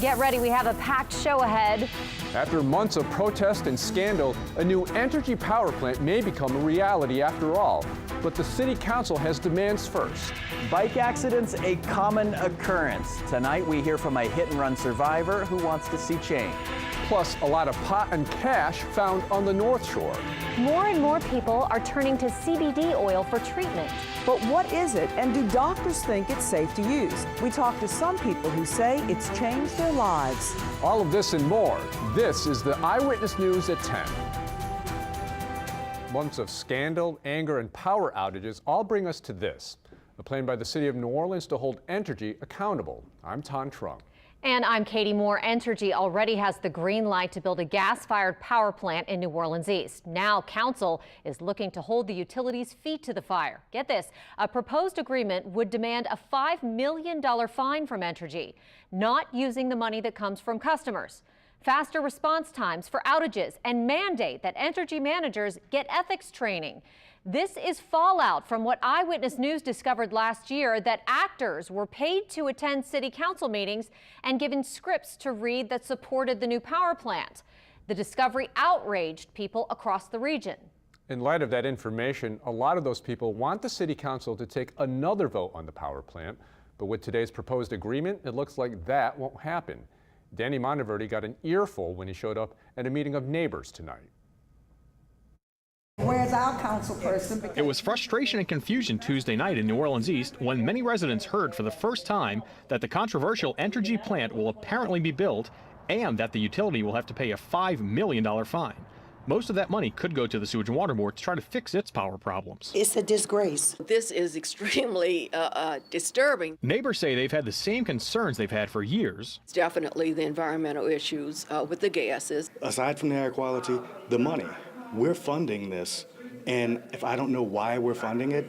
Get ready, we have a packed show ahead. After months of protest and scandal, a new Entergy power plant may become a reality after all. But the City Council has demands first. Bike accidents, a common occurrence. Tonight we hear from a hit-and-run survivor who wants to see change. Plus, a lot of pot and cash found on the North Shore. More and more people are turning to CBD oil for treatment. But what is it, and do doctors think it's safe to use? We talked to some people who say it's changed their lives. All of this and more. This is the Eyewitness News at 10. Months of scandal, anger, and power outages all bring us to this: a plan by the City of New Orleans to hold Entergy accountable. I'm Ton Trump. And I'm Katie Moore. Entergy already has the green light to build a gas-fired power plant in New Orleans East. Now council is looking to hold the utilities' feet to the fire. Get this, a proposed agreement would demand a $5 million fine from Entergy, not using the money that comes from customers, faster response times for outages, and mandate that Entergy managers get ethics training. This is fallout from what Eyewitness News discovered last year, that actors were paid to attend city council meetings and given scripts to read that supported the new power plant. The discovery outraged people across the region. In light of that information, a lot of those people want the City Council to take another vote on the power plant. But with today's proposed agreement, it looks like that won't happen. Danny Monteverdi got an earful when he showed up at a meeting of neighbors tonight. Where's our council person? It was frustration and confusion Tuesday night in New Orleans East when many residents heard for the first time that the controversial Entergy plant will apparently be built and that the utility will have to pay a $5 million fine. Most of that money could go to the Sewage and Water Board to try to fix its power problems. It's a disgrace. This is extremely disturbing. Neighbors say they've had the same concerns they've had for years. It's definitely the environmental issues with the gases. Aside from the air quality, the money. We're funding this, and if I don't know why we're funding it,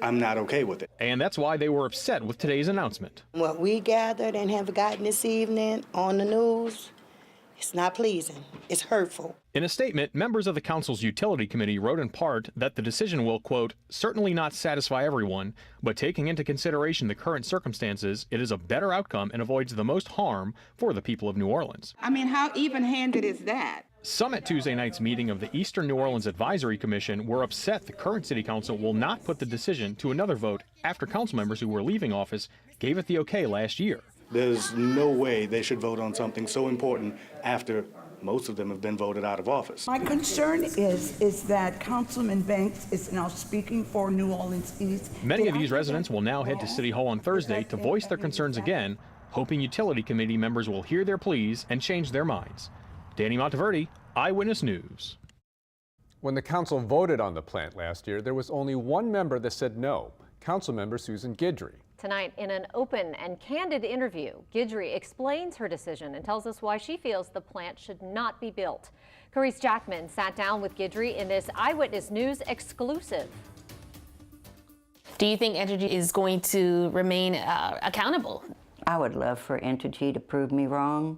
I'm not okay with it. And that's why they were upset with today's announcement. What we gathered and have gotten this evening on the news, it's not pleasing. It's hurtful. In a statement, members of the council's utility committee wrote in part that the decision will, quote, certainly not satisfy everyone, but taking into consideration the current circumstances, it is a better outcome and avoids the most harm for the people of New Orleans. I mean, how even-handed is that? Some at Tuesday night's meeting of the Eastern New Orleans Advisory Commission were upset the current city council will not put the decision to another vote after council members who were leaving office gave it the okay last year. There's no way they should vote on something so important after most of them have been voted out of office. My concern is that Councilman Banks is now speaking for New Orleans East. Many of these residents will now head to City Hall on Thursday to voice their concerns again, hoping utility committee members will hear their pleas and change their minds. Danny Monteverdi, Eyewitness News. When the council voted on the plant last year, there was only one member that said no, Councilmember Susan Guidry. Tonight, in an open and candid interview, Guidry explains her decision and tells us why she feels the plant should not be built. Carice Jackman sat down with Guidry in this Eyewitness News exclusive. Do you think Entergy is going to remain accountable? I would love for Entergy to prove me wrong,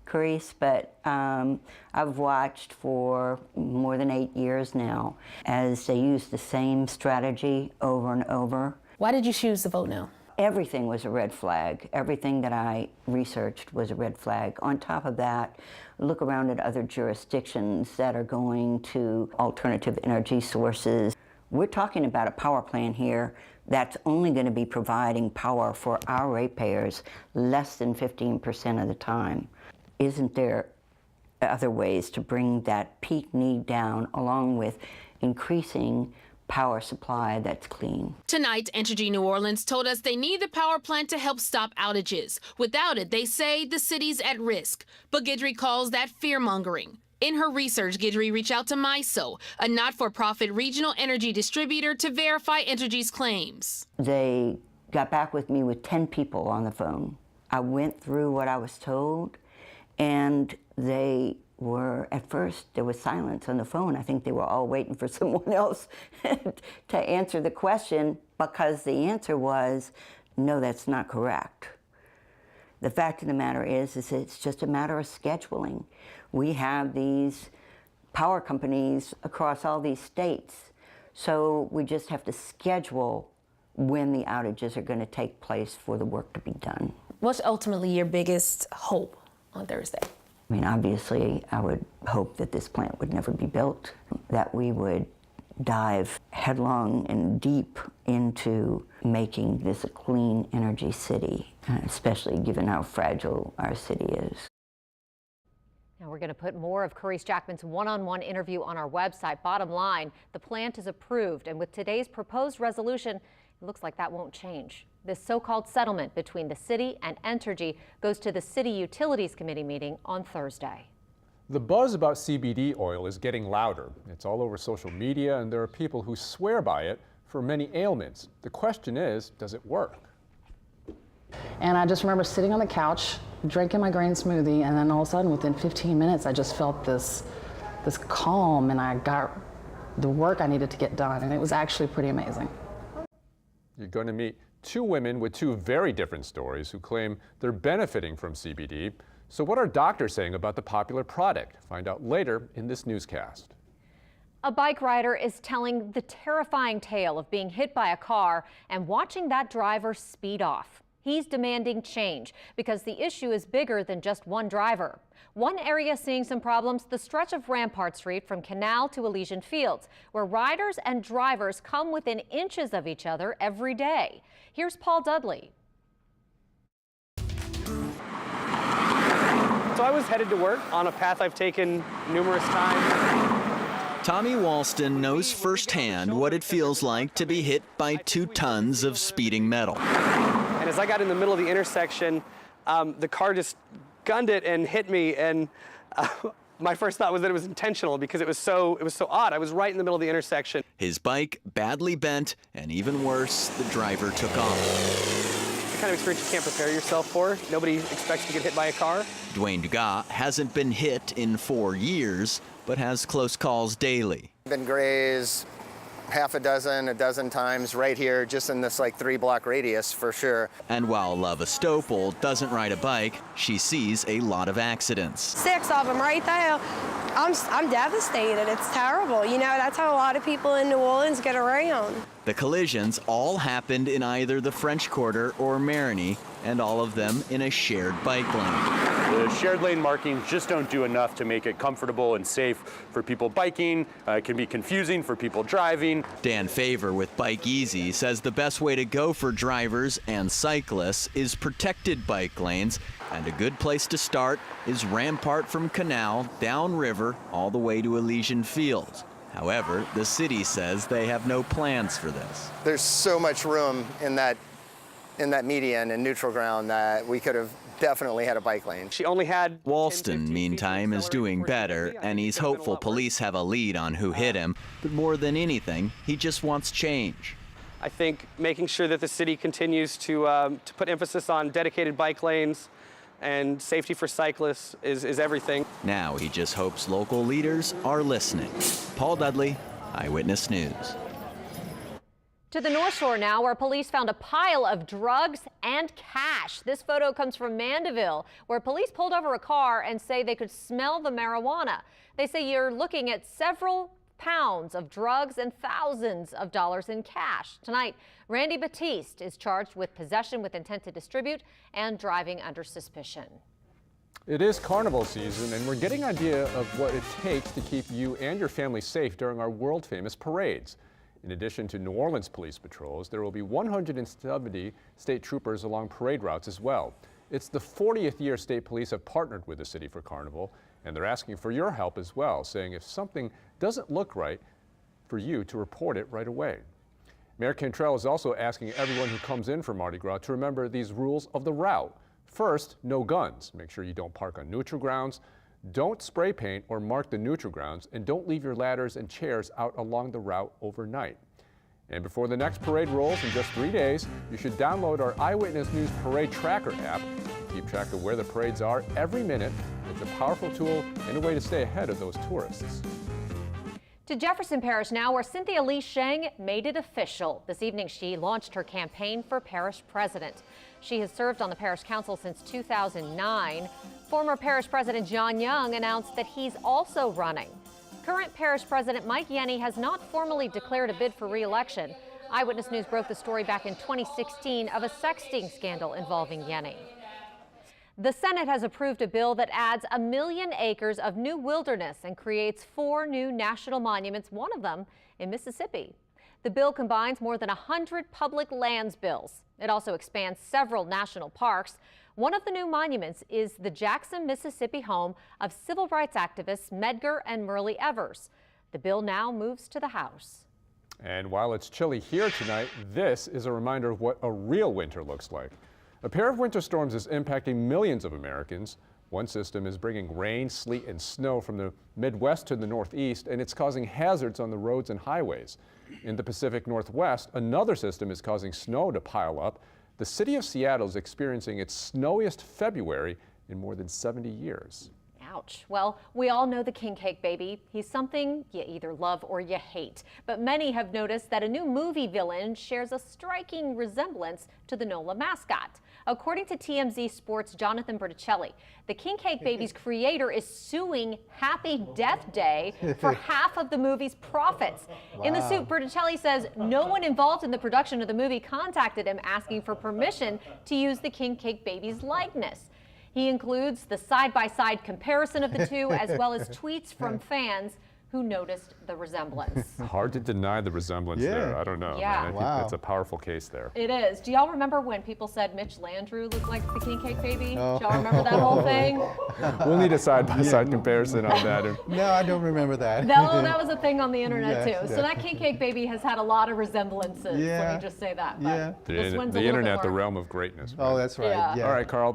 Carice, but I've watched for more than 8 years now as they use the same strategy over and over. Why did you choose to vote no? Everything was a red flag. Everything that I researched was a red flag. On top of that, look around at other jurisdictions that are going to alternative energy sources. We're talking about a power plant here that's only going to be providing power for our ratepayers less than 15% of the time. Isn't there other ways to bring that peak need down along with increasing power supply that's clean? Tonight, Entergy New Orleans told us they need the power plant to help stop outages. Without it, they say the city's at risk. But Guidry calls that fear-mongering. In her research, Guidry reached out to MISO, a not-for-profit regional energy distributor, to verify Entergy's claims. They got back with me with 10 people on the phone. I went through what I was told, and they were, at first, there was silence on the phone. I think they were all waiting for someone else to answer the question, because the answer was, no, that's not correct. The fact of the matter is it's just a matter of scheduling. We have these power companies across all these states, so we just have to schedule when the outages are going to take place for the work to be done. What's ultimately your biggest hope on Thursday? I mean, obviously, I would hope that this plant would never be built, that we would dive headlong and deep into making this a clean energy city, especially given how fragile our city is. Now we're going to put more of Carice Jackman's one-on-one interview on our website. Bottom line, the plant is approved, and with today's proposed resolution, it looks like that won't change. This so-called settlement between the city and Entergy goes to the City Utilities Committee meeting on Thursday. The buzz about CBD oil is getting louder. It's all over social media, and there are people who swear by it for many ailments. The question is, does it work? And I just remember sitting on the couch, drinking my green smoothie, and then all of a sudden, within 15 minutes, I just felt this calm, and I got the work I needed to get done, and it was actually pretty amazing. You're going to meet two women with two very different stories who claim they're benefiting from CBD. So what are doctors saying about the popular product? Find out later in this newscast. A bike rider is telling the terrifying tale of being hit by a car and watching that driver speed off. He's demanding change because the issue is bigger than just one driver. One area seeing some problems, the stretch of Rampart Street from Canal to Elysian Fields, where riders and drivers come within inches of each other every day. Here's Paul Dudley. So I was headed to work on a path I've taken numerous times. Tommy Walston knows firsthand what it feels like to be hit by 2 tons of speeding metal. And as I got in the middle of the intersection, the car just gunned it and hit me. And my first thought was that it was intentional because it was so odd. I was right in the middle of the intersection. His bike badly bent, and even worse, the driver took off. The kind of experience you can't prepare yourself for. Nobody expects to get hit by a car. Dwayne Dugas hasn't been hit in 4 years, but has close calls daily. Been grazed a dozen times right here, just in this 3-block radius for sure. And while Lova Stopel doesn't ride a bike, she sees a lot of accidents. 6 of them right there. I'm devastated. It's terrible. You know, that's how a lot of people in New Orleans get around. The collisions all happened in either the French Quarter or Marigny, and all of them in a shared bike lane. The shared lane markings just don't do enough to make it comfortable and safe for people biking. It can be confusing for people driving. Dan Favor with Bike Easy says the best way to go for drivers and cyclists is protected bike lanes, and a good place to start is Rampart from Canal downriver all the way to Elysian Fields. However, the city says they have no plans for this. There's so much room in that median and neutral ground that we could have definitely had a bike lane. She only had Walston, meantime, is doing better, and he's hopeful police have a lead on who hit him. But more than anything, he just wants change. I think making sure that the city continues to put emphasis on dedicated bike lanes and safety for cyclists is everything. Now he just hopes local leaders are listening. Paul Dudley, Eyewitness News. To the North Shore now, where police found a pile of drugs and cash. This photo comes from Mandeville, where police pulled over a car and say they could smell the marijuana. They say you're looking at several pounds of drugs and thousands of dollars in cash. Tonight, Randy Batiste is charged with possession with intent to distribute and driving under suspicion. It is carnival season, and we're getting an idea of what it takes to keep you and your family safe during our world-famous parades. In addition to New Orleans police patrols, there will be 170 state troopers along parade routes as well. It's the 40th year state police have partnered with the city for Carnival, and they're asking for your help as well, saying if something doesn't look right, for you to report it right away. Mayor Cantrell is also asking everyone who comes in for Mardi Gras to remember these rules of the route. First, no guns. Make sure you don't park on neutral grounds. Don't spray paint or mark the neutral grounds, and don't leave your ladders and chairs out along the route overnight. And before the next parade rolls in just 3 days, you should download our Eyewitness News Parade Tracker app. Keep track of where the parades are every minute. It's a powerful tool and a way to stay ahead of those tourists. To Jefferson Parish now, where Cynthia Lee Sheng made it official. This evening, she launched her campaign for parish president. She has served on the parish council since 2009. Former parish president John Young announced that he's also running. Current parish president Mike Yenny has not formally declared a bid for re-election. Eyewitness News broke the story back in 2016 of a sexting scandal involving Yenny. The Senate has approved a bill that adds 1 million acres of new wilderness and creates 4 new national monuments, one of them in Mississippi. The bill combines more than 100 public lands bills. It also expands several national parks. One of the new monuments is the Jackson, Mississippi home of civil rights activists Medgar and Myrlie Evers. The bill now moves to the House. And while it's chilly here tonight, this is a reminder of what a real winter looks like. A pair of winter storms is impacting millions of Americans. One system is bringing rain, sleet, and snow from the Midwest to the Northeast, and it's causing hazards on the roads and highways. In the Pacific Northwest, another system is causing snow to pile up. The city of Seattle is experiencing its snowiest February in more than 70 years. Ouch. Well, we all know the king cake baby. He's something you either love or you hate. But many have noticed that a new movie villain shares a striking resemblance to the NOLA mascot. According to TMZ Sports' Jonathan Berticelli, the king cake baby's creator is suing Happy Death Day for half of the movie's profits. Wow. In the suit, Berticelli says no one involved in the production of the movie contacted him asking for permission to use the king cake baby's likeness. He includes the side-by-side comparison of the two, as well as tweets from fans who noticed the resemblance. Hard to deny the resemblance there. I don't know. Yeah. Man, I think that's a powerful case there. It is. Do y'all remember when people said Mitch Landrieu looked like the king cake baby? Do y'all remember that whole thing? We'll need a side-by-side comparison on that. No, I don't remember that. No, that was a thing on the internet too. Yes, So that king cake baby has had a lot of resemblances. Let me just say that. But The internet, the realm of greatness. Right? Oh, that's right. Yeah. All right, Carl.